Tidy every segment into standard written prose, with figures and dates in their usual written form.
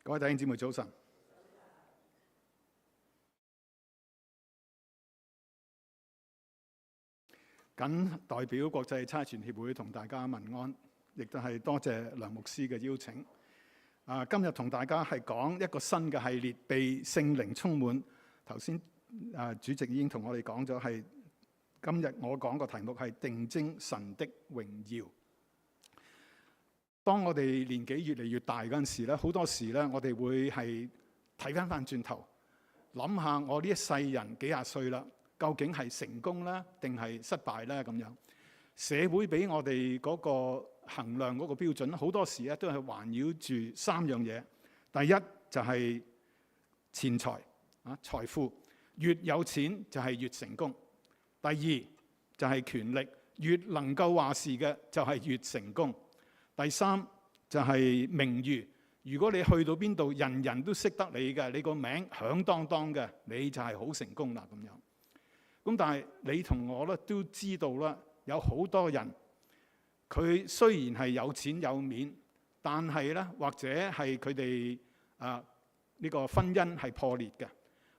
各位弟兄姊妹早晨，謹代表國際差傳協會同大家問安，亦都係多謝梁牧師嘅邀請。今日同大家係講一個新嘅系列，被聖靈充滿。頭先主席已經同我哋講咗，係今日我講個題目係定睛神的榮耀。當我哋年紀越嚟越大嗰陣時咧，好多時咧，我哋會係睇翻轉頭，諗下我呢一世人幾廿歲啦，究竟係成功咧，定係失敗咧？咁樣社會俾我哋嗰個衡量嗰個標準，好多時咧都係環繞住三樣嘢。第一就係錢財財富，越有錢就係越成功。第二就係權力，越能夠話事嘅就係越成功。第三就係名譽，如果你去到邊度，人人都識得你嘅，你個名響當當嘅，你就係好成功啦咁樣。咁但係你同我咧都知道啦，有好多人佢雖然係有錢有面，但係咧或者係佢哋呢個婚姻係破裂嘅，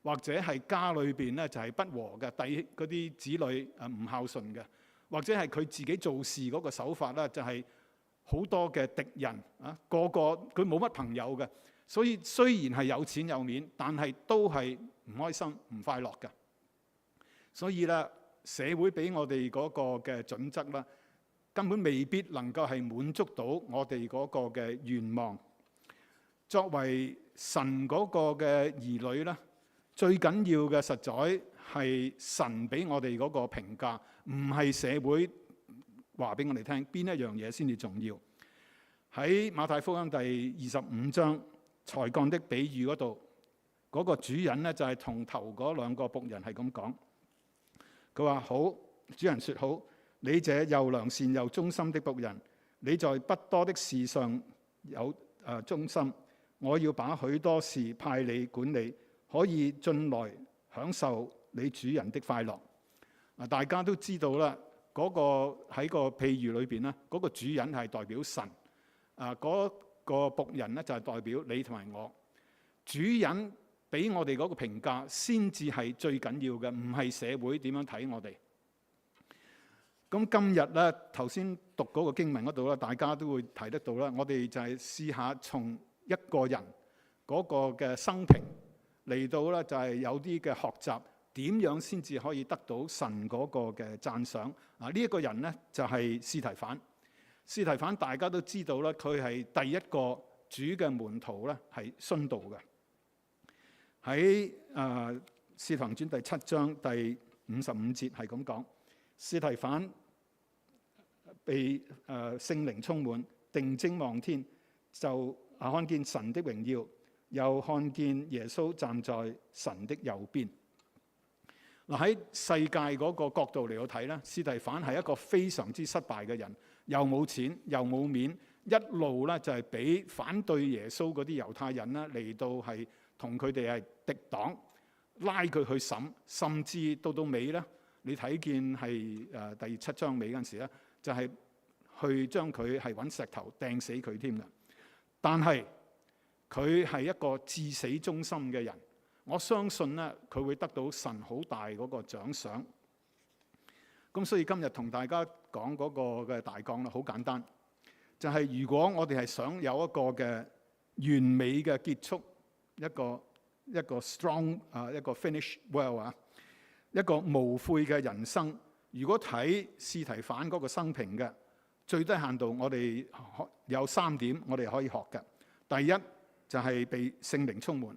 或者係家裏邊咧就係不和嘅，嗰啲子女唔孝順嘅，或者係佢自己做事嗰個手法咧就係好多嘅敵人個個佢冇乜朋友嘅，所以雖然係有錢有面，但係都係唔開心唔快樂嘅。所以咧，社會俾我哋嗰個嘅準則啦，根本未必能夠係滿足到我哋嗰個嘅願望。作為神嗰個嘅兒女咧，最緊要嘅實在係神俾我哋嗰個評價，唔係社會話俾我哋聽邊一樣嘢先至重要。喺馬太福音第25章才幹的比喻嗰度，嗰個主人咧就係同頭嗰兩個僕人係咁講。佢話：好，主人說好，你這又良善又忠心的僕人，你在不多的事上有忠心，我要把許多事派你管理，可以進來享受你主人的快樂。大家都知道啦，嗰個喺個譬喻裏邊咧，嗰個主人係代表神，嗰個僕人咧就係代表你同埋我。主人俾我哋嗰個評價先至係最緊要嘅，唔係社會點樣睇我哋。咁今日咧頭先讀嗰個經文嗰度咧，大家都會睇得到啦。我哋就係試下從一個人嗰個嘅生平嚟到咧，就係有啲嘅學習，點樣先至可以得到神嗰個嘅讚賞。呢一個人咧就係司提反。司提反大家都知道啦，佢係第一個主嘅門徒咧，係殉道嘅。喺《使徒行傳》第7章第55節係咁講：司提反被聖靈充滿，定睛望天，就看見神的榮耀，又看見耶穌站在神的右邊。喺世界嗰個角度嚟到睇咧，司提反係一個非常之失敗嘅人，又冇錢又冇面，一路咧就係俾反對耶穌嗰啲猶太人咧嚟到係同佢哋係敵黨，拉佢去審，甚至到尾咧，你睇見係第7章尾嗰陣時咧，就係去將佢係揾石頭掟死佢添嘅。但係佢係一個至死忠心嘅人，我相信咧佢會得到神好大嗰個獎賞。咁所以今日同大家講嗰個嘅大綱啦，好簡單，就係如果我哋係想有一個嘅完美嘅結束，一個 strong 一個 finish well 一個無悔嘅人生。如果睇司提反嗰個生平嘅，最低限度我哋有3點我哋可以學嘅。第一就係被聖靈充滿，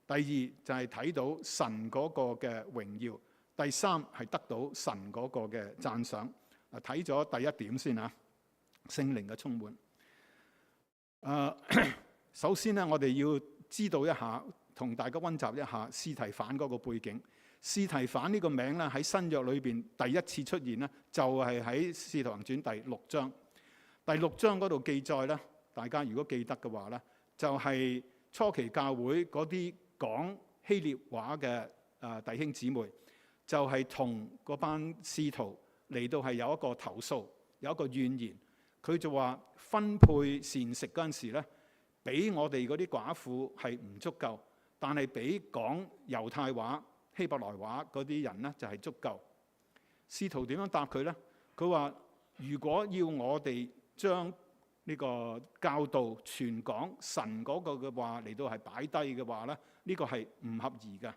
第二就係睇到神嗰個嘅榮耀，第三係得到神嗰個嘅讚賞。睇咗第一點先啊，聖靈嘅充滿。首先咧，我哋要知道一下，同大家溫習一下司提反嗰個背景。司提反呢個名咧喺新約裏邊第一次出現咧，就係喺《使徒行傳》第6章。第6章嗰度記載咧，大家如果記得嘅話咧，就係初期教會嗰啲講希臘話嘅弟兄姊妹，就係同嗰班使徒嚟到係有一個投訴，有一個怨言。佢就話分配膳食嗰陣時咧，俾我哋嗰啲寡婦係唔足夠，但係俾講猶太話、希伯來話嗰啲人呢，就係足夠。使徒點樣答佢呢？佢話：如果要我哋將呢個教導傳講神嗰個嘅話嚟到係擺低嘅話咧，呢個係唔合宜嘅。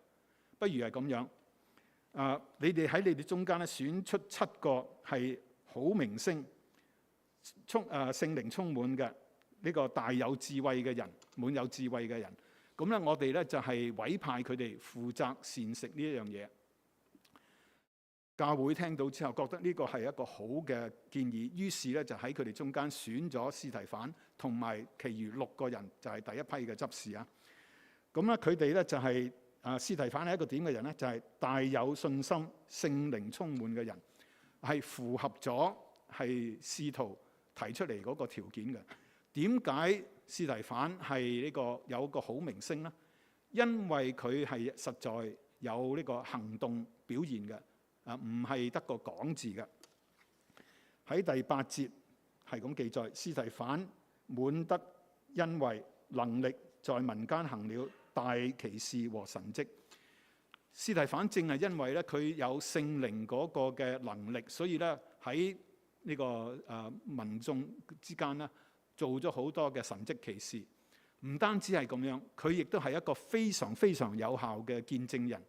不如係咁樣，你哋喺你哋中間咧選出7個係好明星，聖靈充滿嘅呢個大有智慧嘅人，滿有智慧嘅人。咁咧，我哋咧就係委派佢哋負責膳食呢一樣嘢。教會聽到之後覺得呢個係一個好嘅建議，於是咧就喺佢哋中間選咗司提反同埋其餘6個人，就係第一批嘅執事啊。咁咧佢哋咧就係司提反係一個點嘅人咧？就係大有信心、聖靈充滿嘅人，係符合咗係使徒提出嚟嗰個條件嘅。點解司提反係呢個有個好名聲咧？因為佢係實在有呢個行動表現嘅。唔係得個講字嘅。喺第8節係咁記載，司提反滿得恩惠，能力在民間行了大奇事和神蹟。司提反正係因為咧佢有聖靈嗰個嘅能力，所以咧喺呢個民眾之間咧做咗好多嘅神蹟奇事。唔單止係咁樣，佢亦都係一個非常非常有效嘅見證人。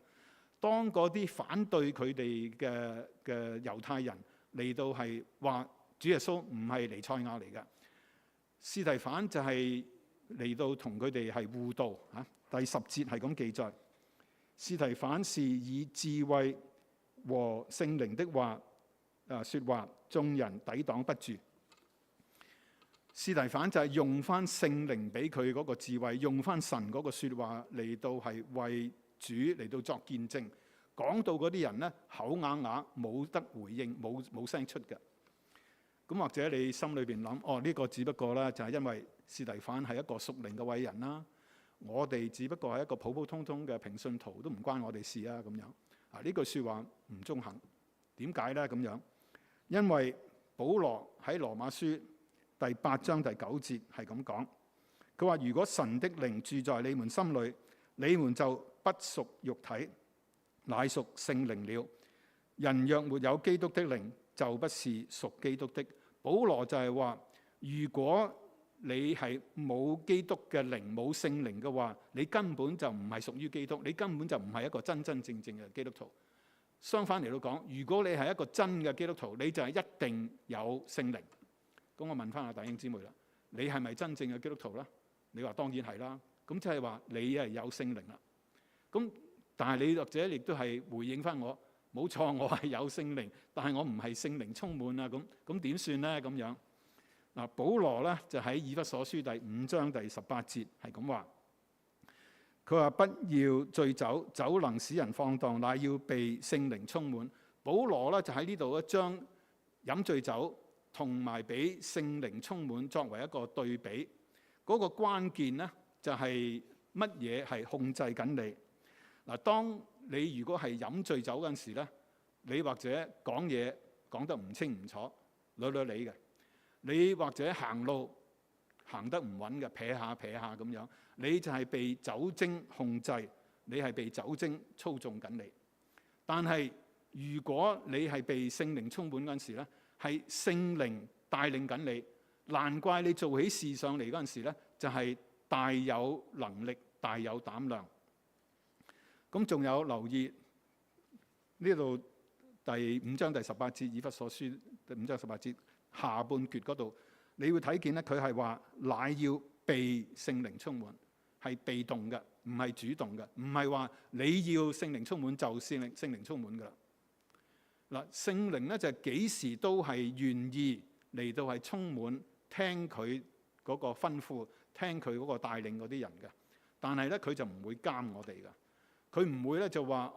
當嗰啲反對佢哋嘅猶太人嚟到係話主耶穌唔係彌賽亞嚟嘅，司提反就係嚟到同佢哋係互道嚇。第10節係咁記載，司提反是以智慧和聖靈的話説話，眾人抵擋不住。司提反就係用翻聖靈俾佢嗰個智慧，用翻神嗰個説話嚟到係為主嚟到作見證，講到嗰啲人咧口啞啞，冇得回應，冇聲出嘅。咁或者你心裏邊諗，呢個只不過咧就係因為司提反係一個屬靈嘅偉人啦，我哋只不過係一個普普通通嘅平信徒，都唔關我哋事啊咁樣。呢句説話唔中肯。點解咧咁樣？因為保羅喺羅馬書第8章第9節係咁講，佢話：如果神的靈住在你們心裏，你們就不屬肉體，乃屬聖靈了。人若沒有基督的靈，就不是屬基督的。保羅就係話，如果你係冇基督嘅靈、冇聖靈嘅話，你根本就唔係屬於基督，你根本就唔係一個真真正正嘅基督徒。相反嚟到講，如果你係一個真嘅基督徒，你就係一定有聖靈。咁我問翻阿弟兄姊妹啦，你係咪真正嘅基督徒啦？你話當然係啦。咁即係話你係有聖靈啦。咁但係你或者亦都係回應翻我，冇錯，我係有聖靈，但係我唔係聖靈充滿啊。咁點算咧？咁樣嗱，保羅咧就喺以弗所書第5章第18節係咁話，佢話不要醉酒，酒能使人放蕩，乃要被聖靈充滿。保羅咧就喺呢度將飲醉酒同埋俾聖靈充滿作為一個對比。嗰個關鍵咧就係乜嘢係控制緊你嗱？當你如果係飲醉酒嗰陣時咧，你或者講嘢講得唔清唔楚、捋捋理嘅，你或者行路行得唔穩嘅，撇下咁樣，你就係被酒精控制，你係被酒精操縱緊你。但係如果你係被聖靈充滿嗰陣時咧，係聖靈帶領緊你，難怪你做起事上嚟嗰陣時咧，就係大有能力、大有膽量。咁仲有留意呢度第5章第18節，以弗所書第5章18節下半橛嗰度，你會睇見咧，佢係話乃要被聖靈充滿，係被動嘅，唔係主動嘅，唔係話你要聖靈充滿就聖靈充滿噶啦。嗱，聖靈咧就係幾時都係願意嚟到係充滿聽佢嗰個吩咐，聽佢嗰個帶領嗰啲人嘅。但係咧佢就唔會監我哋嘅，佢唔會咧就話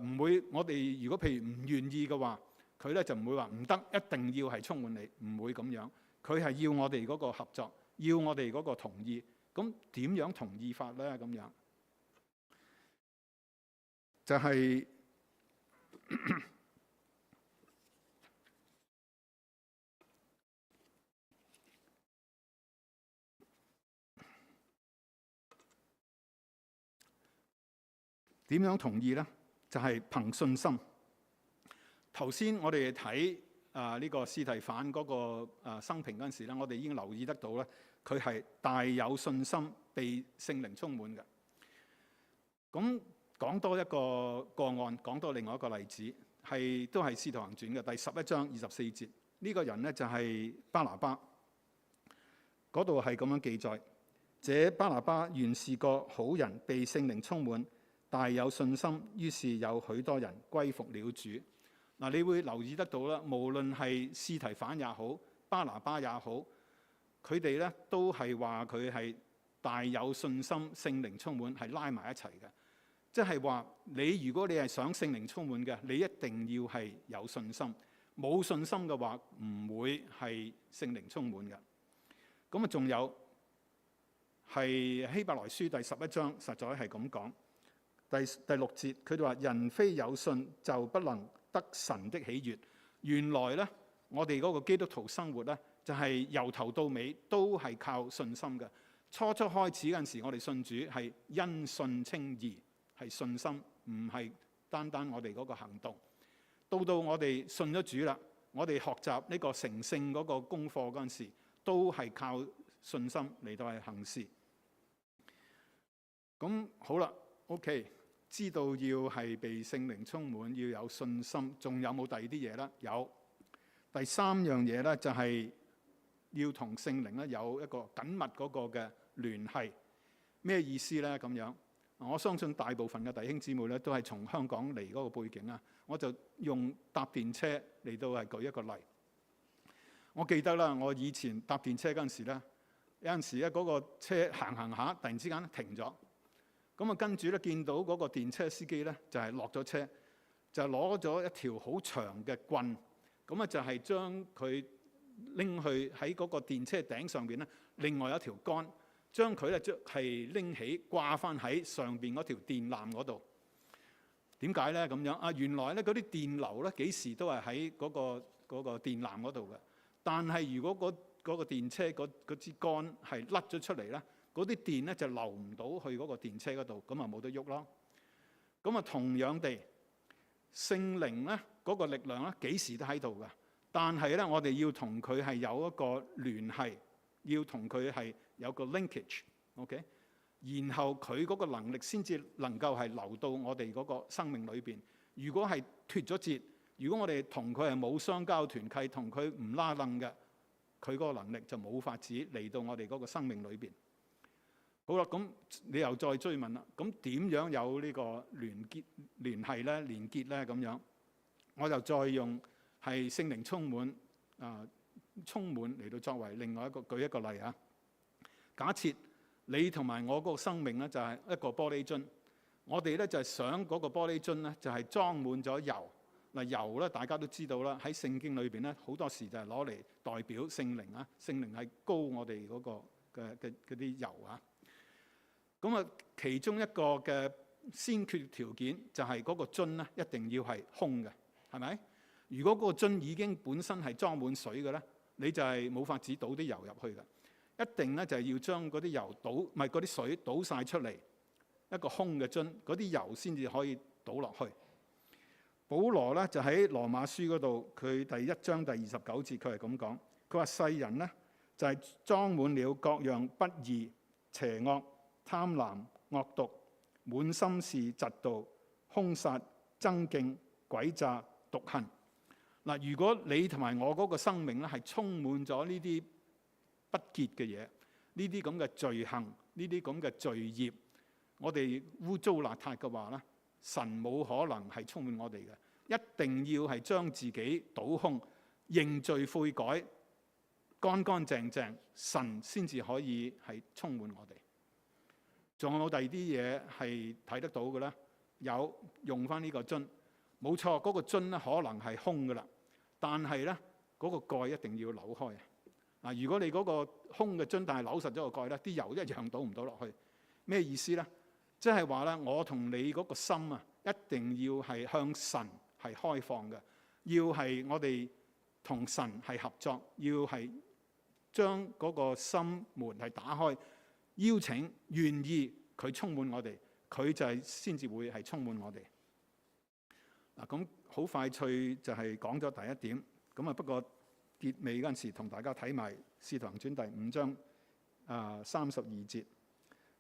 唔會。我哋如果譬如唔願意嘅話，佢咧就唔會話唔得，一定要係充滿你，唔會咁樣。佢係要我哋嗰個合作，要我哋嗰個同意。咁點樣同意法咧？咁樣就係點樣同意呢？就係憑信心。頭先我哋睇呢個司提反嗰個生平嗰陣時咧，我哋已經留意得到咧，佢係大有信心，被聖靈充滿嘅。咁講多一個個案，講多另外一個例子，都係《使徒行傳》嘅第11章24節。呢個人呢，就係巴拿巴，嗰度係咁樣記載：這巴拿巴原是個好人，被聖靈充滿，大有信心，於是有許多人歸服了主。嗱，你會留意得到啦，無論係司提反也好，巴拿巴也好，佢哋咧都係話佢係大有信心，聖靈充滿，係拉埋一齊嘅。即係話如果你係想聖靈充滿嘅，你一定要係有信心。冇信心嘅話，唔會係聖靈充滿嘅。咁啊，仲有係希伯來書第11章，實在係咁講。第6節，佢哋話：人非有信就不能得神的喜悅。原來咧，我哋嗰個基督徒生活咧，就係由頭到尾都係靠信心嘅。初開始嗰陣時，我哋信主係因信稱義，係信心，唔係單單我哋嗰個行動。到我哋信咗主啦，我哋學習呢個成聖嗰個功課嗰陣時，都係靠信心嚟到係行事。咁好啦 ，OK， 知道要係被聖靈充滿，要有信心，仲有冇第二啲嘢咧？有。第三樣嘢咧，就係要同聖靈咧有一個緊密嗰個嘅聯繫。咩意思咧？咁樣，我相信大部分嘅弟兄姊妹咧都係從香港嚟嗰個背景啊。我就用搭電車嚟到係舉一個例。我記得啦，我以前搭電車嗰陣時咧，有陣時咧嗰個車行下，突然之間停咗。咁啊，跟住咧見到嗰個電車司機咧就係落咗車，就攞咗一條好長嘅棍，咁啊就係將佢拎去喺嗰個電車頂上邊咧，另外有一條杆，將佢咧係拎起掛翻喺上邊嗰條電纜嗰度。點解咧咁樣啊？原來咧嗰啲電流咧幾時都係喺嗰個電纜嗰度嘅。但係如果嗰個電車嗰支杆係甩咗出嚟咧，嗰啲電咧就流唔到去嗰個電車嗰度，咁啊冇得喐咯。咁啊同樣地，聖靈咧嗰個力量咧幾時都喺度嘅。但係咧我哋要同佢係有一個聯繫，要同佢係有個 linkage，OK？然後佢嗰個能力先至能夠係流到我哋嗰個生命裏邊。如果係脫咗節，如果我哋同佢係冇相交團契，同佢唔拉楞嘅，佢嗰個能力就冇法子嚟到我哋嗰個生命裏邊。好啦，咁你又再追問啦，咁點樣有呢個聯繫咧、連結咧咁樣？我就再用係聖靈充滿嚟到作為另外舉一個例啊。假設你同埋我嗰個生命咧就係一個玻璃樽，我哋咧就係想嗰個玻璃樽咧就係裝滿咗油。嗱，油咧大家都知道啦，喺聖經裏邊咧好多時就係攞嚟代表聖靈啊，聖靈係高我哋嗰個嘅嗰啲油啊。咁啊，其中一個嘅先決條件就係嗰個樽咧一定要係空嘅，係咪？如果嗰個樽已經本身係裝滿水嘅咧，你就係冇法子倒啲油入去嘅。一定咧就係要將嗰啲油倒，唔係嗰啲水倒晒出嚟，一個空嘅樽，嗰啲油先至可以倒落去。保羅咧就喺羅馬書嗰度，佢第1章第29節，佢係咁講，佢話世人咧就係裝滿了各樣不義、邪惡、貪婪、惡毒，滿心是嫉妒、兇殺、爭競、詭詐、毒恨。嗱，如果你同埋我嗰個生命咧係充滿咗呢啲不潔嘅嘢，呢啲咁嘅罪行，呢啲咁嘅罪孽，我哋污糟邋遢嘅話咧，神冇可能係充滿我哋嘅，一定要係將自己倒空、認罪悔改、乾乾淨淨，神先至可以係充滿我哋。仲有冇第二啲嘢係睇得到嘅咧？有，用翻呢個樽，冇錯，嗰個樽咧可能係空嘅啦，但係咧嗰個蓋一定要扭開。嗱，如果你嗰個空嘅樽，但係扭實咗個蓋咧，啲油一樣倒唔到落去。咩意思咧？即係話咧，我同你嗰個心啊，一定要係向神係開放嘅，要係我哋同神係合作，要係將嗰個心門係打開，邀請願意佢充滿我哋，佢就係先至會係充滿我哋。嗱，咁好快脆就係講咗第一點。咁啊，不過結尾嗰陣時同大家睇埋《使徒行傳》第5章32節，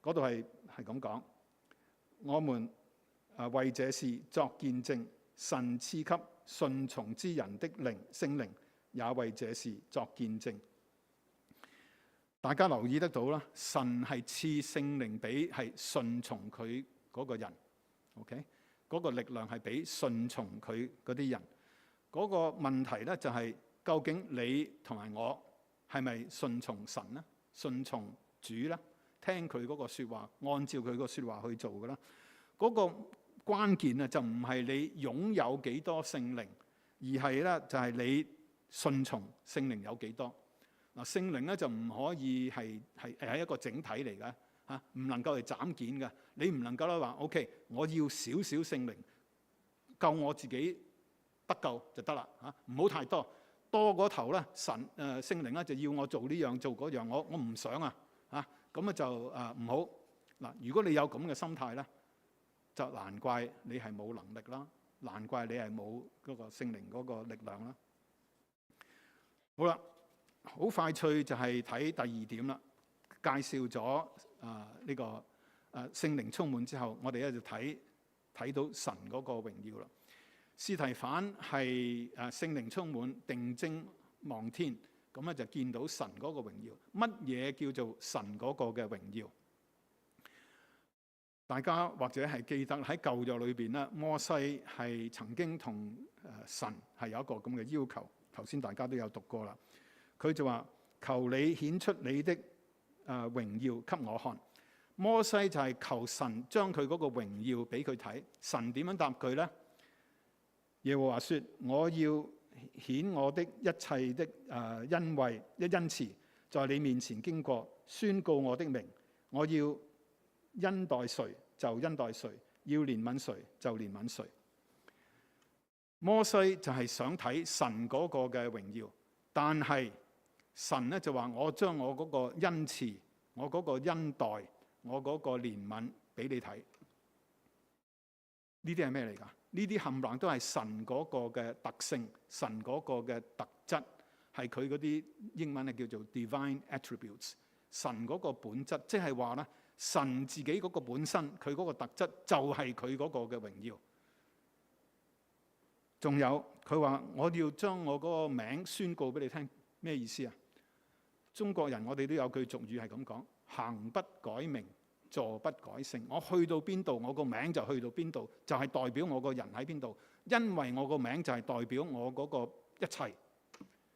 嗰度係咁講：我們為這事作見證，神賜給順從之人的靈聖靈，也為這事作見證。大家留意得到啦，神係賜聖靈俾係順從佢嗰個人 ，OK？ 嗰個力量係俾順從佢嗰啲人。嗰個問題咧就係，究竟你同埋我係咪順從神咧？順從主咧？聽佢嗰個説話，按照佢個説話去做嘅啦。嗰個關鍵啊，就唔係你擁有幾多聖靈，而係咧就係你順從聖靈有幾多。嗱，聖靈咧就唔可以係一個整體嚟嘅嚇，唔能夠係斬件嘅。你唔能夠咧話 OK， 我要少少聖靈，夠我自己得救就得啦嚇，唔好太多。多嗰頭咧，聖靈咧就要我做呢樣做嗰樣，我唔想啊嚇，咁啊就唔好嗱。如果你有咁嘅心態咧，就難怪你係冇能力啦，難怪你係冇嗰個聖靈嗰個力量啦。好啦，好快脆就係睇第二點啦。介紹咗呢個聖靈充滿之後，我哋咧就睇到神嗰個榮耀啦。司提反係聖靈充滿，定睛望天，咁咧就見到神嗰個榮耀。乜嘢叫做神嗰個嘅榮耀？大家或者係記得喺舊約裏邊咧，摩西係曾經同神係有一個咁嘅要求。頭先大家都有讀過啦。佢就話：求你顯出你的榮耀給我看。摩西就係求神將佢嗰個榮耀俾佢睇。神點樣答佢呢？耶和華說：我要顯我的一切的恩惠恩慈，在你面前經過，宣告我的名。我要恩待誰就恩待誰，要憐憫誰就憐憫誰。摩西就係想睇神嗰個嘅榮耀，但係神咧就話：我將我嗰個恩慈、我嗰個恩待、我嗰個憐憫俾你睇。呢啲係咩嚟㗎？呢啲冚唪唥都係神嗰個嘅特性，神嗰個嘅特質，係佢嗰啲英文係叫做 divine attributes。神嗰個本質，即係話咧，神自己嗰個本身，佢嗰個特質就係佢嗰個嘅榮耀。仲有佢話：我要將我嗰個名宣告俾你聽，咩意思啊？中國人我哋都有句俗語係咁講：行不改名，坐不改姓。我去到邊度，我個名就去到邊度，就係代表我個人喺邊度。因為我個名就係代表我嗰個一切，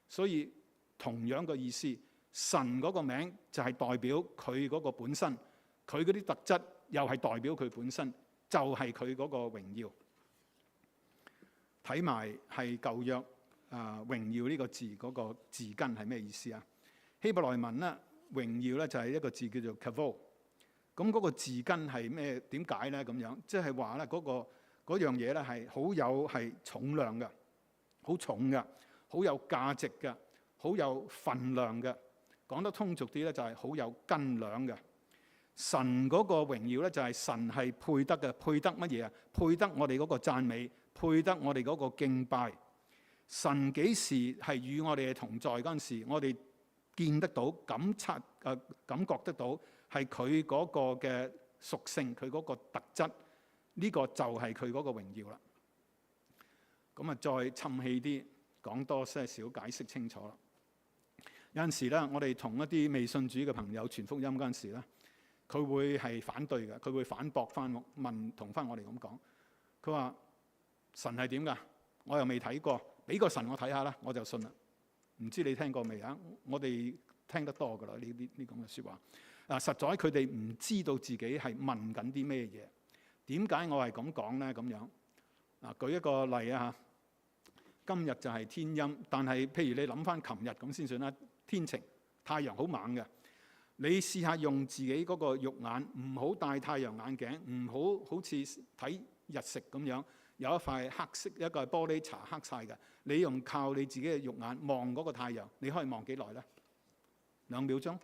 所以同樣嘅意思，神嗰個名就係代表佢嗰個本身，佢嗰啲特質又係代表佢本身，就係佢嗰個榮耀。睇埋係舊約榮耀呢個字嗰個字根係咩意思啊？希伯來文咧，榮耀咧就係一個字叫做 kavod。咁嗰個字根係咩？點解咧？咁樣即係話咧，嗰樣嘢咧係好有係重量嘅，好重嘅，好有價值嘅，好有份量嘅。講得通俗啲咧，就係好有斤兩嘅。神嗰個榮耀咧，就係神係配得嘅，配得乜嘢啊？配得我哋嗰個讚美，配得我哋嗰個敬拜。神幾時係與我哋同在嗰陣時，我哋見得到、感覺得到係佢嗰個嘅屬性，佢嗰個特質，呢個就係佢嗰個榮耀啦。咁啊，再氹氣啲講多些少，解釋清楚啦。有陣時咧，我哋同一啲未信主嘅朋友傳福音嗰陣時咧，佢會係反對嘅，佢會反駁翻問同翻我哋咁講。佢話神係點㗎？我又未睇過，俾個神我睇下啦，我就信啦。唔知你聽過未啊？我哋聽得多㗎啦，呢啲咁嘅説話。實在佢哋唔知道自己係問緊啲咩嘢。點解我係咁講咧？咁樣舉一個例啊，今日就係天陰，但係譬如你諗翻琴日咁先算啦，天晴，太陽好猛嘅。你試下用自己嗰個肉眼，唔好戴太陽眼鏡，唔好似睇日食咁樣，有一塊黑色一個玻璃搽黑晒嘅。你用靠你自己嘅肉眼望嗰個太陽，你可以望幾耐咧？2秒鐘、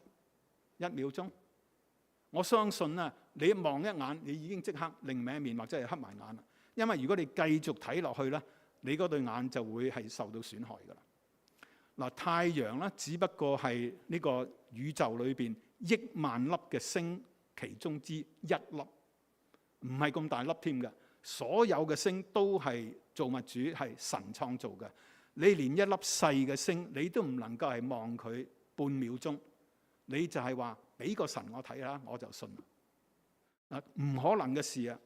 1秒鐘我相信咧，你望一眼，你已經即刻另歪面或者係黑埋眼啦。因為如果你繼續睇落去咧，你嗰對眼就會係受到損害㗎啦。嗱，太陽咧，只不過係呢個宇宙裏邊億萬粒嘅星其中之一粒，唔係咁大粒添嘅。所有嘅星都係造物主係神創造嘅。你連一粒細嘅星，你都唔能夠係望佢半秒鐘，你就係話俾個神我睇下，我就信。嗱，唔可能嘅事啊！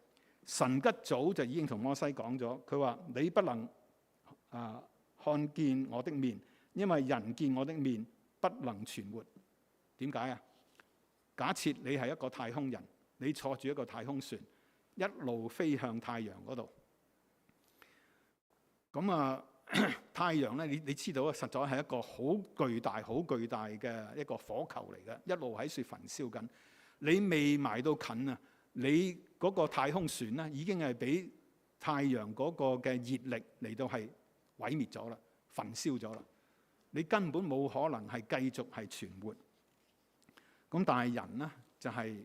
神一早就已經同摩西講咗，佢話你不能看見我的面，因為人見我的面不能存活。點解啊？假設你係一個太空人，你坐住一個太空船，一路飛向太陽嗰度。咁太陽咧，你知道啊，實在係一個好巨大、好巨大嘅一個火球嚟嘅，一路喺處焚燒緊。你未埋到近啊，你嗰個太空船咧已經係俾太陽嗰個嘅熱力嚟到係毀滅咗啦，焚燒咗啦。你根本冇可能係繼續係存活。咁但係人呢，就係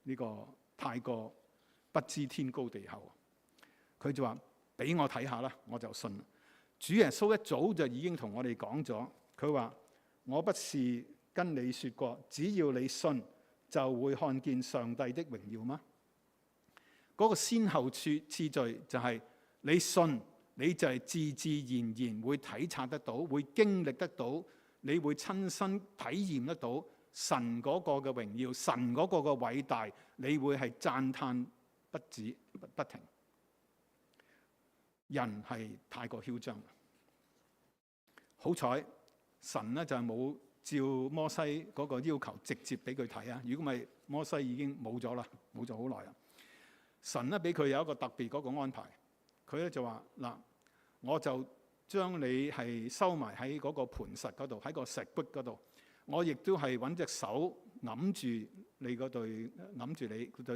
呢個太過不知天高地厚，佢就話俾我睇下啦，我就信。主耶穌一早就已經同我哋講咗，佢話我不是跟你說過，只要你信就會看見上帝的榮耀嗎？嗰個先後次序就係你信，你就係自自然然會體察得到，會經歷得到，你會親身體驗得到神嗰個嘅榮耀，神嗰個嘅偉大，你會係讚嘆不止不停。人係太過囂張，好彩神咧就係冇照摩西嗰個要求直接俾佢睇啊！如果唔係，摩西已經冇咗啦，冇咗好耐啦。神咧俾佢有一個特別嗰個安排，佢咧就話嗱，我就將你係收埋喺嗰個磐石嗰度，喺個石壁嗰度，我亦都係揾隻手揞住你嗰對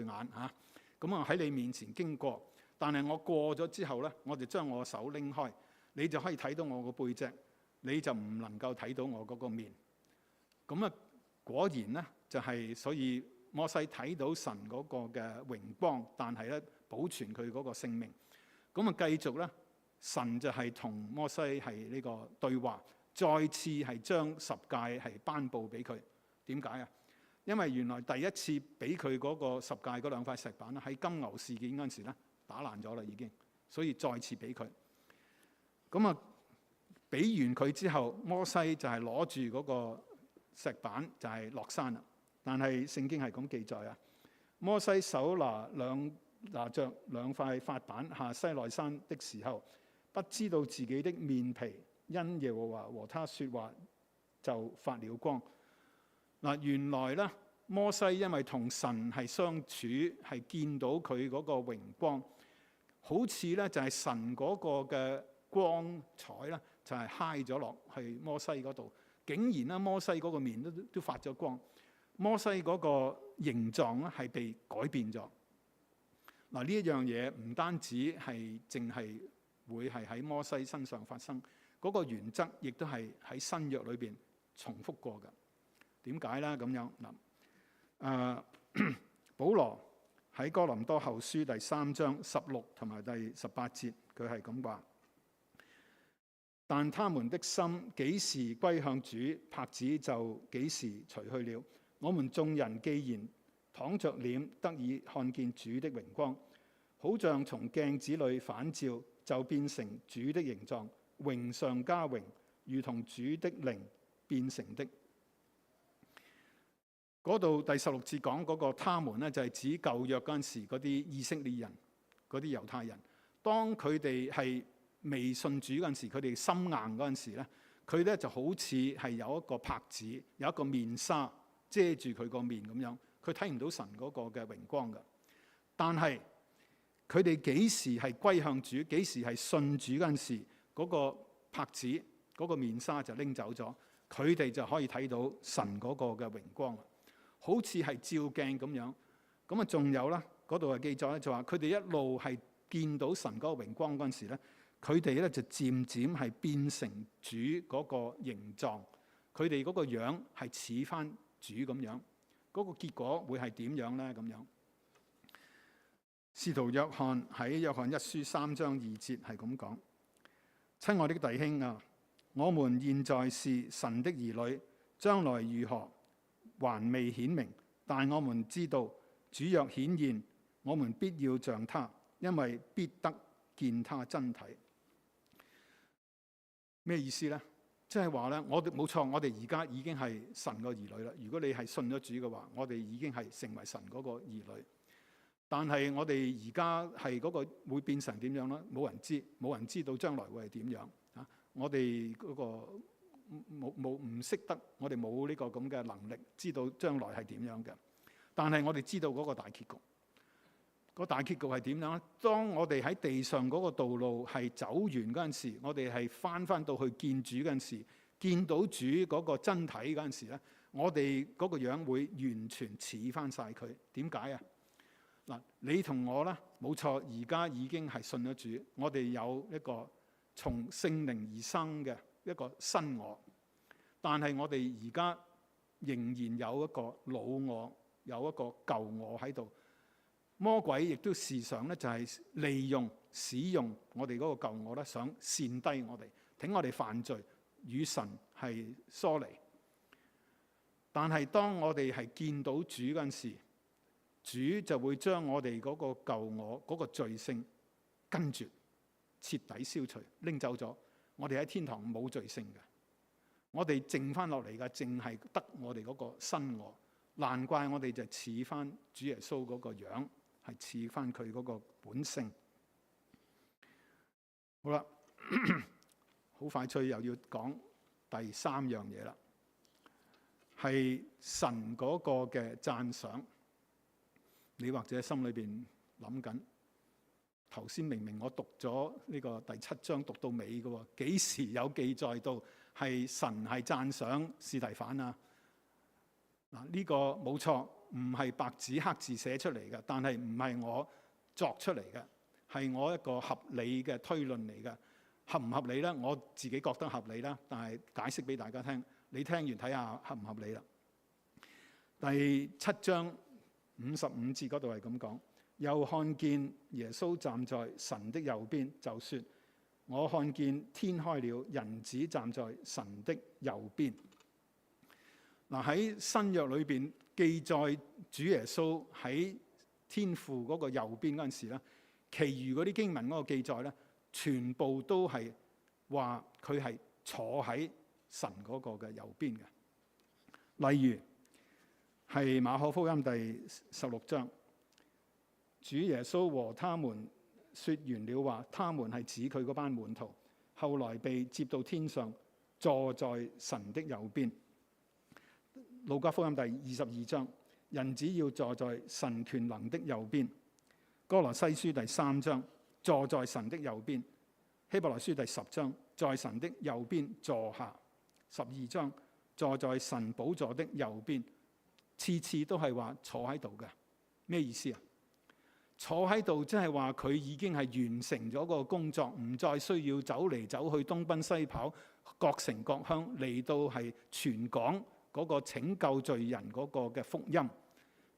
眼嚇，咁啊喺你面前經過。但係我過咗之後咧，我就將我手拎開，你就可以睇到我個背脊，你就唔能夠睇到我嗰個面。咁啊，果然咧就係，所以摩西睇到神嗰個嘅榮光，但係咧保存佢嗰個性命。咁啊，繼續咧，神就係同摩西係呢個對話，再次係將十誡係頒布俾佢。點解啊？因為原來第一次俾佢嗰個十誡嗰兩塊石板咧，喺金牛事件嗰陣時咧，打爛咗啦已經，所以再次俾佢。咁啊，俾完佢之後，摩西就係攞住嗰個石板就係落山啦。但係聖經係咁記載啊，摩西手拿着兩塊法板下西奈山的時候，不知道自己的面皮因耶和華和他說話就發了光。嗱，原來咧摩西因為同神係相處，係見到佢嗰個榮光。好似咧就係神嗰個嘅光彩咧，就係揩咗落去摩西嗰度，竟然咧摩西嗰個面都發咗光，摩西嗰個形狀咧係被改變咗。嗱，呢一樣嘢唔單止係淨係會係喺摩西身上發生，嗰個原則亦都係喺新約裏邊重複過㗎。點解咧？咁樣嗱，保羅喺哥林多後書第3章16同埋第18節，佢係咁話：但他們的心幾時歸向主，帕子就幾時除去了。我們眾人既然敞着臉得以看見主的榮光，好像從鏡子裏反照，就變成主的形狀，榮上加榮，如同主的靈變成的。嗰度第16節講嗰個他們咧，就係指舊約嗰陣時嗰啲以色列人、嗰啲猶太人，當佢哋係未信主嗰陣時，佢哋心硬嗰陣時咧，佢咧就好似係有一個帕子，有一個面紗遮住佢個面咁樣，佢睇唔到神嗰個嘅榮光㗎。但係佢哋幾時係歸向主，幾時係信主嗰陣時，嗰個帕子、嗰個面紗就拎走咗，佢哋就可以睇到神嗰個嘅榮光。好似係照鏡咁樣，咁啊仲有啦，嗰度係記載咧，就話佢哋一路係見到神嗰個榮光嗰陣時咧，佢哋咧就漸漸係變成主嗰個形狀，佢哋嗰個樣係似翻主咁樣。嗰個結果會係點樣呢？咁樣，使徒約翰喺約翰一書3章2節係咁講：親愛的弟兄啊，我們現在是神的兒女，將來如何還未顯明，但我們知道主若顯現，我們必要像他，因為必得見他真體。咩意思呢？即係話咧，我哋冇錯，我哋而家已經係神個兒女啦。如果你係信咗主嘅話，我哋已經係成為神嗰個兒女。但係我哋而家係嗰個會變成點樣咧？冇人知，冇人知道將來會係點樣啊！我哋嗰個唔識得，我哋冇呢個咁嘅能力知道將來係點樣嘅。但係我哋知道嗰個大結局。個大結局係點樣咧？當我哋喺地上嗰個道路係走完嗰陣時，我哋係翻到去見主嗰陣時，見到主嗰個真體嗰陣時咧，我哋嗰個樣會完全似翻晒佢。點解啊？嗱，你同我咧，冇錯，而家已經係信咗主，我哋有一個從聖靈而生嘅一個新我，但係我哋而家仍然有一個老我，有一個舊我喺度。魔鬼亦都時常咧就係利用、使用我哋嗰個舊我咧，想煽低我哋，令我哋犯罪，與神係疏離。但係當我哋係見到主嗰陣時，主就會將我哋嗰個舊我嗰個罪性根絕，徹底消除，拎走咗。我哋喺天堂冇罪性嘅，我哋剩翻落嚟嘅，淨係得我哋嗰個新我。難怪我哋就似翻主耶穌嗰個樣。係似翻佢嗰個本性。好啦，好快脆又要講第3樣嘢啦，係神嗰個嘅讚賞。你或者心裏邊諗緊，頭先明明我讀咗呢個第7章讀到尾嘅喎，幾時有記載到係神係讚賞司提反啊？嗱，呢個冇錯。唔係白紙黑字寫出嚟嘅，但係唔係我作出嚟嘅，係我一個合理嘅推論嚟嘅。合唔合理呢？我自己覺得合理啦，但係解釋俾大家聽，你聽完睇下合唔合理啦。第7章55節嗰度係咁講：又看見耶穌站在神的右邊，就說：我看見天開了，人子站在神的右邊。嗱，喺新約裏邊記載主耶穌喺天父嗰個右邊嗰陣時咧，其餘嗰啲經文嗰個記載咧，全部都係話佢係坐喺神嗰個嘅右邊嘅。例如係馬可福音第16章，主耶穌和他們說完了話，他們係指佢嗰班門徒，後來被接到天上，坐在神的右邊。路加福音第22章，人子要坐在神權能的右邊。哥羅西書第3章，坐在神的右邊。希伯來書第10章，在神的右邊坐下。12章，坐在神寶座的右邊。次次都係話坐喺度嘅。咩意思啊？坐喺度即係話佢已經係完成咗個工作，唔再需要走嚟走去東奔西跑，各城各鄉嚟到係傳講嗰個拯救罪人嗰個嘅福音。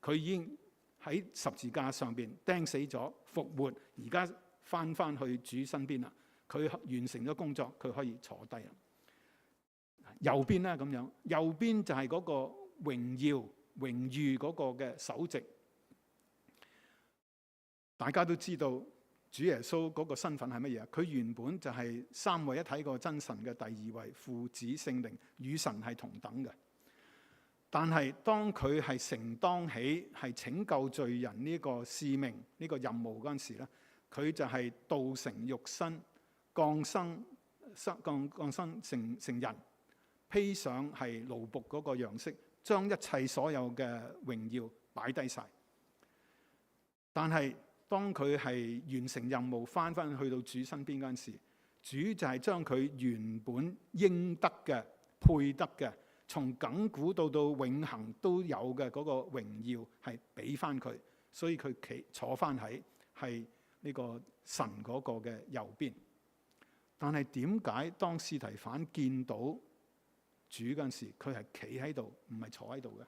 佢已經喺十字架上邊釘死咗，復活，而家翻去主身邊啦。佢完成咗工作，佢可以坐低啦。右邊咧咁樣，右邊就係嗰個榮耀榮譽嗰個嘅首席。大家都知道主耶穌嗰個身份係乜嘢？佢原本就係三位一體個真神嘅第二位，父子聖靈與神係同等嘅。但係當佢係承當起係拯救罪人呢個使命呢個任務嗰陣時咧，佢就係道成肉身，降生成人，披上係奴僕嗰個樣式，將一切所有嘅榮耀擺低晒。但係當佢係完成任務翻去到主身邊嗰陣時，主就係將佢原本應得嘅、配得嘅，從亙古到永恆都有嘅嗰個榮耀係俾翻佢，所以佢坐翻喺係呢個神嗰個嘅右邊。但係點解當司提反見到主嗰陣時，佢係企喺度，唔係坐喺度嘅？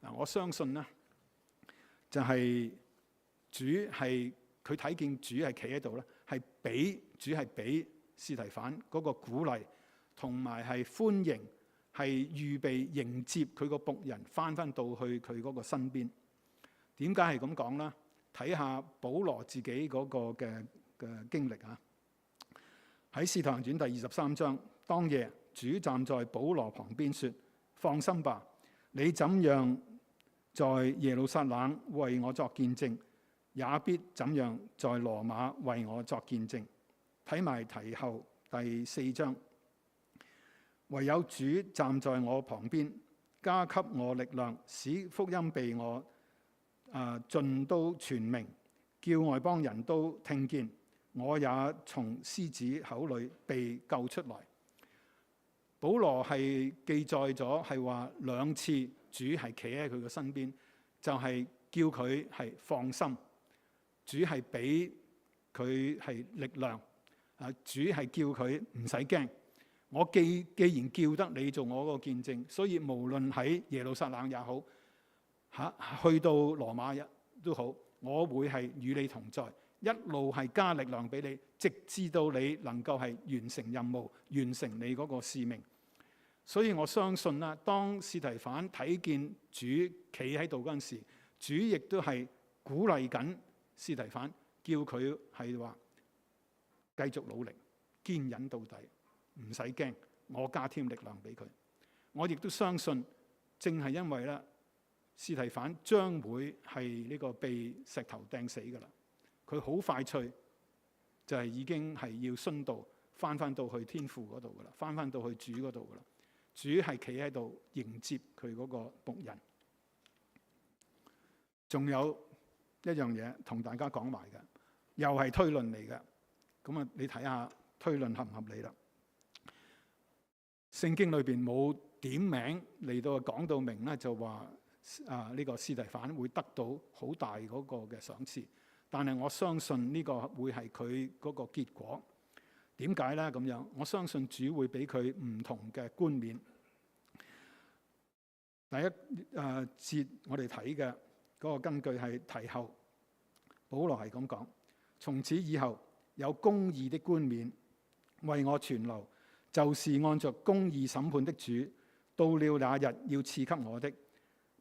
嗱，我相信咧，就係主係佢睇見主係企喺度咧，係俾主係俾司提反嗰個鼓勵，同埋係歡迎，係預備迎接佢個僕人翻到去佢嗰個身邊。點解係咁講咧？睇下保羅自己嗰個嘅經歷啊！喺《使徒行傳》第23章，當夜主站在保羅旁邊說：放心吧，你怎樣在耶路撒冷為我作見證，也必怎樣在羅馬為我作見證。睇埋提後第4章，唯有主站在我旁邊，加給我力量，使福音被我盡都傳明，叫外邦人都聽見。我也從獅子口裏被救出來。保羅係記載咗係話2次主係企喺佢嘅身邊，就係叫佢係放心。主係俾佢係力量，主係叫佢唔使驚。我既然叫得你做我個見證，所以無論喺耶路撒冷也好，去到羅馬都好，我會係與你同在。一路係加力量俾你，直至到你能夠係完成任務，完成你嗰個使命。所以我相信啦，當司提反睇見主企喺度嗰陣時，主亦都係鼓勵緊司提反，叫佢係話繼續努力，堅忍到底，唔使驚，我加添力量俾佢。我亦都相信，正係因為咧，司提反將會係呢個被石頭掟死噶啦。佢好快脆就係已經係要殉道，翻到去天父嗰度噶啦，翻到去主嗰度噶啦。主係企喺度迎接佢嗰個僕人。仲有一樣嘢同大家講埋嘅，又係推論嚟嘅。咁啊，你睇下推論合唔合理啦？聖經裏邊冇點名嚟到講到明咧，就話呢個司提反會得到好大嗰個嘅賞賜。但係我相信呢個會係佢嗰個結果。點解咧？咁樣，我相信主會俾佢唔同嘅冠冕。第一節我哋睇嘅嗰個根據係提後，保羅係咁講：從此以後有公義的冠冕為我存留，就是按着公義審判的主，到了那日要賜給我的。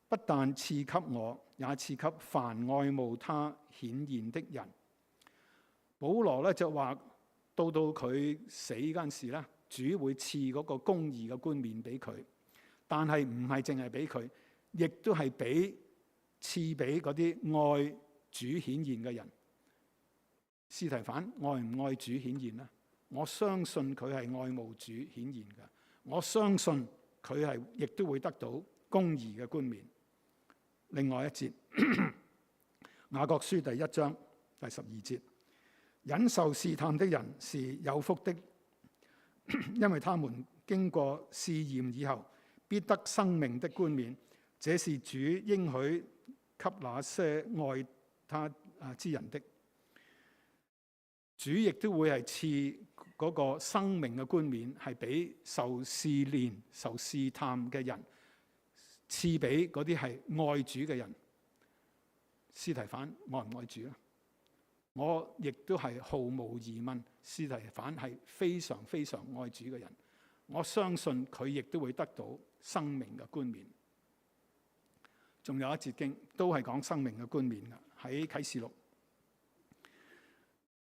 不但賜給我，也賜給凡愛慕他顯現的人。保羅咧就話，到佢死嗰陣時咧，主會賜嗰個公義嘅冠冕俾佢，但係唔係淨係俾佢，亦都係賜俾嗰啲愛主顯現嘅人。司提反愛唔愛主顯現呢？我相信佢係愛慕主顯現嘅，我相信佢係亦都會得到公義嘅冠冕。另外一節，雅各書第1章第12節，忍受試探的人是有福的，因為他們經過試驗以後，必得生命的冠冕。這是主應許給那些愛他之人的。主亦都會係賜嗰個生命嘅冠冕，係俾受試煉、受試探嘅人。賜俾嗰啲係愛主嘅人。司提反愛唔愛主咧？我亦都係毫無疑問，司提反係非常非常愛主嘅人。我相信佢亦都會得到生命嘅冠冕。仲有一節經都係講生命嘅冠冕嘅，喺啟示錄。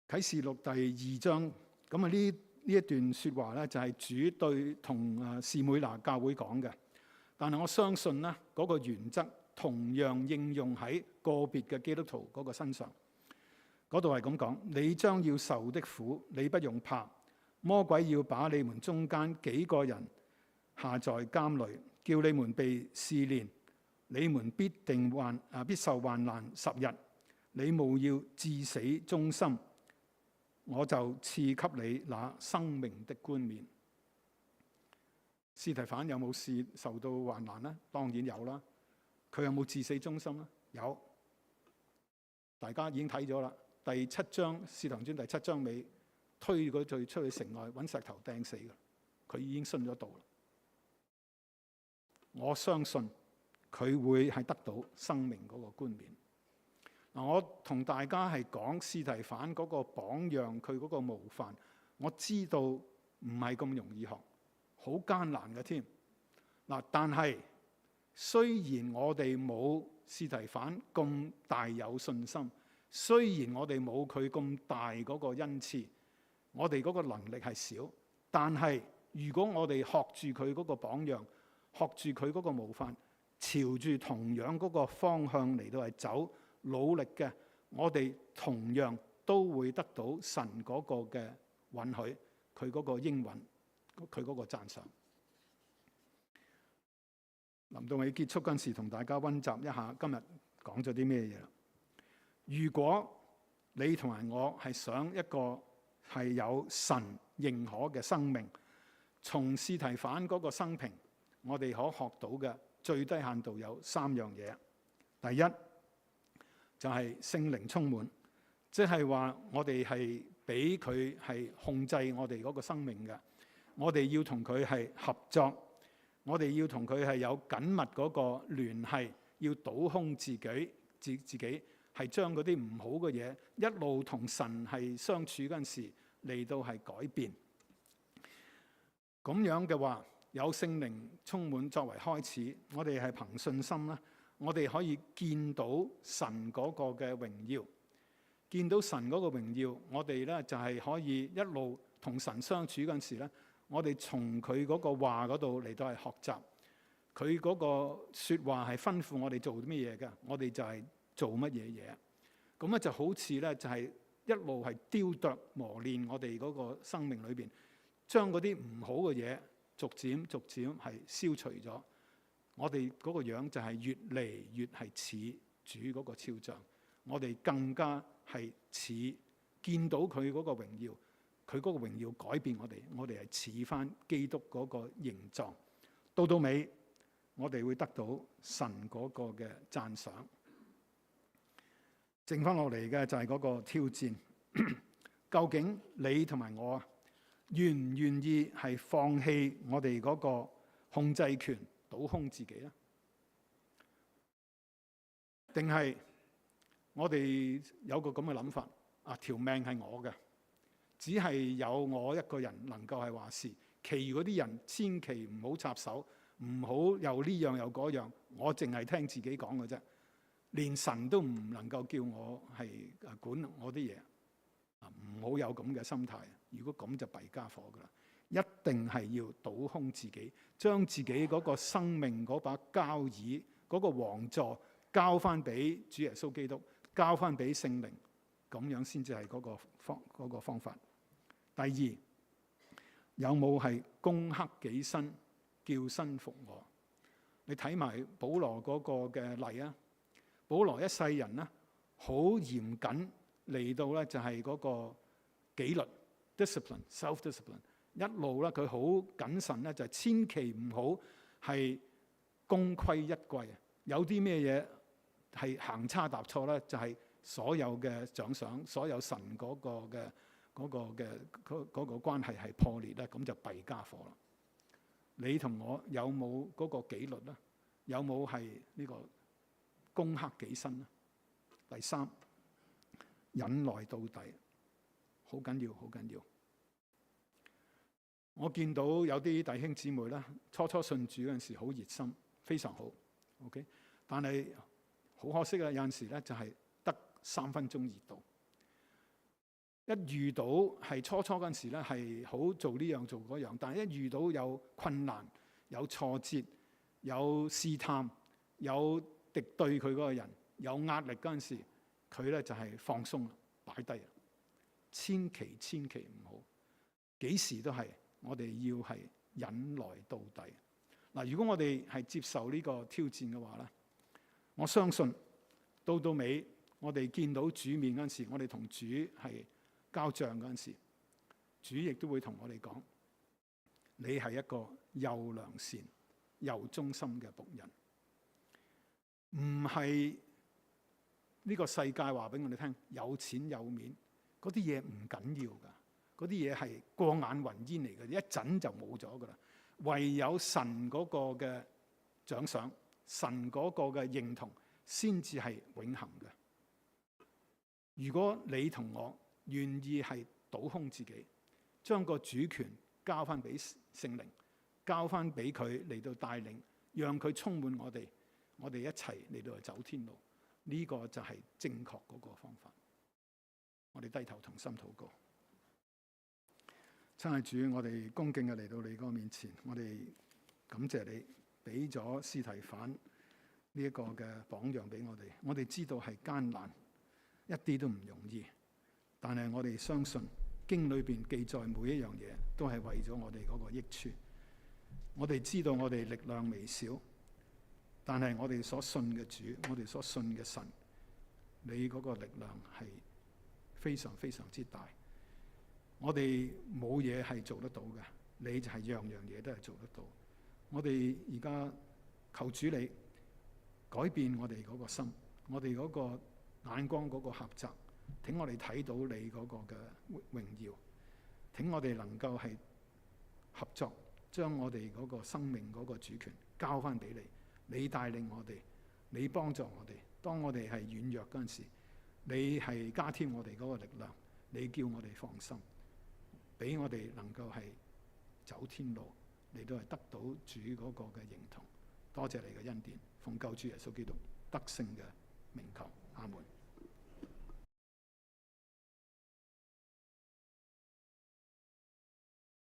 啟示錄第2章，咁啊呢一段說話咧，就係主對同士每拿教會講嘅。但係我相信咧，嗰個原則同樣應用喺個別嘅基督徒嗰個身上。嗰度係咁講：你將要受的苦，你不用怕。魔鬼要把你們中間幾個人下在監裏，叫你們被試煉。你們必受患難10日。你務要至死忠心，我就賜給你那生命的冠冕。司提反有冇受到患難呢？當然有啦。佢有冇至死忠心呢？有。大家已經睇咗啦。第7章《使徒行傳》第7章尾，推佢出去城外揾石頭掟死嘅，佢已經殉咗道啦。我相信佢會係得到生命嗰個冠冕。嗱，我同大家係講司提反嗰個榜樣，佢嗰個模範，我知道唔係咁容易學，好艱難嘅添。嗱，但係雖然我哋冇司提反咁大有信心，雖然我哋冇佢咁大嗰個恩賜，我哋嗰個能力係少，但係如果我哋學住佢嗰個榜樣，學住佢嗰個模範，朝住同樣嗰個方向嚟到係走，努力嘅，我哋同樣都會得到神嗰個嘅允許，佢嗰個應允，佢嗰個讚賞。臨到尾結束嗰陣時，同大家溫習一下今日講咗啲咩嘢啦。如果你同埋我係想一個係有神認可嘅生命，從司提反嗰個生平，我哋可學到嘅最低限度有3樣嘢。第一就係聖靈充滿，即係話我哋係俾佢係控制我哋嗰個生命嘅，我哋要同佢係合作，我哋要同佢係有緊密嗰個聯繫，要倒空自己係將嗰啲唔好嘅嘢一路同神係相處嗰陣時嚟到係改變。咁樣嘅話，有聖靈充滿作為開始，我哋係憑信心啦，我哋可以見到神嗰個嘅榮耀，見到神嗰個榮耀，我哋咧就係可以一路同神相處嗰陣時咧，我哋從佢嗰個話嗰度嚟到係學習，佢嗰個説話係吩咐我哋做啲乜嘢嘅，我哋就係做乜嘢嘢。咁咧就好似咧就係一路係雕琢磨練我哋嗰個生命裏邊，將嗰啲唔好嘅嘢逐漸係消除咗，我哋嗰個樣就係越嚟越係似主嗰個肖像，我哋更加係似見到佢嗰個榮耀，佢嗰個榮耀改變我哋係似翻基督嗰個形狀。到尾我哋會得到神嗰個嘅讚賞。剩翻落嚟嘅就係嗰個挑戰，究竟你同埋我願唔願意係放棄我哋嗰個控制權，倒空自己咧？定係我哋有個咁嘅諗法，條命係我嘅，只係有我一個人能夠係話事，其餘嗰啲人千祈唔好插手，唔好又呢樣又嗰樣，我淨係聽自己講嘅啫，連神都唔能夠叫我係管我啲嘢。唔好有咁嘅心態，如果咁就弊家伙噶啦！一定係要倒空自己，將自己嗰個生命嗰把交椅嗰個王座交翻俾主耶穌基督，交翻俾聖靈，咁樣先至係嗰個方法。第二，有冇係攻克己身，叫身服我？你睇埋保羅嗰個嘅例啊，保羅一世人呢，好嚴謹。嚟到咧就係嗰個紀律 discipline self discipline， 一路咧佢好謹慎咧，就千祈唔好係功虧一簣。有啲咩嘢係行差踏錯咧，就係所有嘅獎賞，所有神嗰個關係係破裂咧，咁就弊家伙啦。你同我有冇嗰個紀律咧？有冇係呢個攻克己身咧？第三，忍耐到底，好緊要，好緊要。我見到有啲弟兄姊妹咧，初信主嗰陣時好熱心，非常好 ，OK。但係好可惜啊，有陣時咧就係得3分鐘熱度。一遇到係初嗰陣時咧係好做呢樣做嗰樣，但係一遇到有困難、有挫折、有試探、有敵對佢嗰個人、有壓力嗰陣時，佢咧就係放鬆啦，擺低啦，千祈唔好，幾時都係我哋要係忍耐到底。嗱，如果我哋係接受呢個挑戰嘅話咧，我相信到尾我哋見到主面嗰陣時，我哋同主係交賬嗰陣時，主亦都會同我哋講：你係一個又良善又忠心嘅僕人，唔係。呢個世界話俾我哋聽，有錢有面嗰啲嘢唔緊要㗎，嗰啲嘢係過眼雲煙嚟嘅，一陣就冇咗㗎啦。唯有神嗰個嘅獎賞，神嗰個嘅認同先至係永恆嘅。如果你同我願意係倒空自己，將個主權交翻俾聖靈，交翻俾佢嚟到帶領，讓佢充滿我哋，我哋一齊嚟到去走天路，呢個就係正確嗰個方法。我哋低頭同心禱告。親愛主，我哋恭敬嘅嚟到你嗰個面前，我哋感謝你俾咗司提反呢一個嘅榜樣俾我哋。我哋知道係艱難，一啲都唔容易，但係我哋相信經裏邊記載每一樣嘢都係為咗我哋嗰個益處。我哋知道我哋力量微小，但係我哋所信嘅主，我哋所信嘅神，你嗰個力量係非常非常之大。我哋冇嘢係做得到嘅，你就係樣樣嘢都係做得到。我哋而家求主你改變我哋嗰個心，我哋嗰個眼光嗰個狹窄，請我哋睇到你嗰個嘅榮耀，請我哋能夠係合作，將我哋嗰個生命嗰個主權交翻俾你，你帶領我哋，你幫助我哋。當我哋係軟弱嗰陣時，你係加添我哋嗰個力量，你叫我哋放心，俾我哋能夠係走天路，嚟到係得到主嗰個嘅認同。多謝你嘅恩典，奉救主耶穌基督得勝嘅名求，阿門。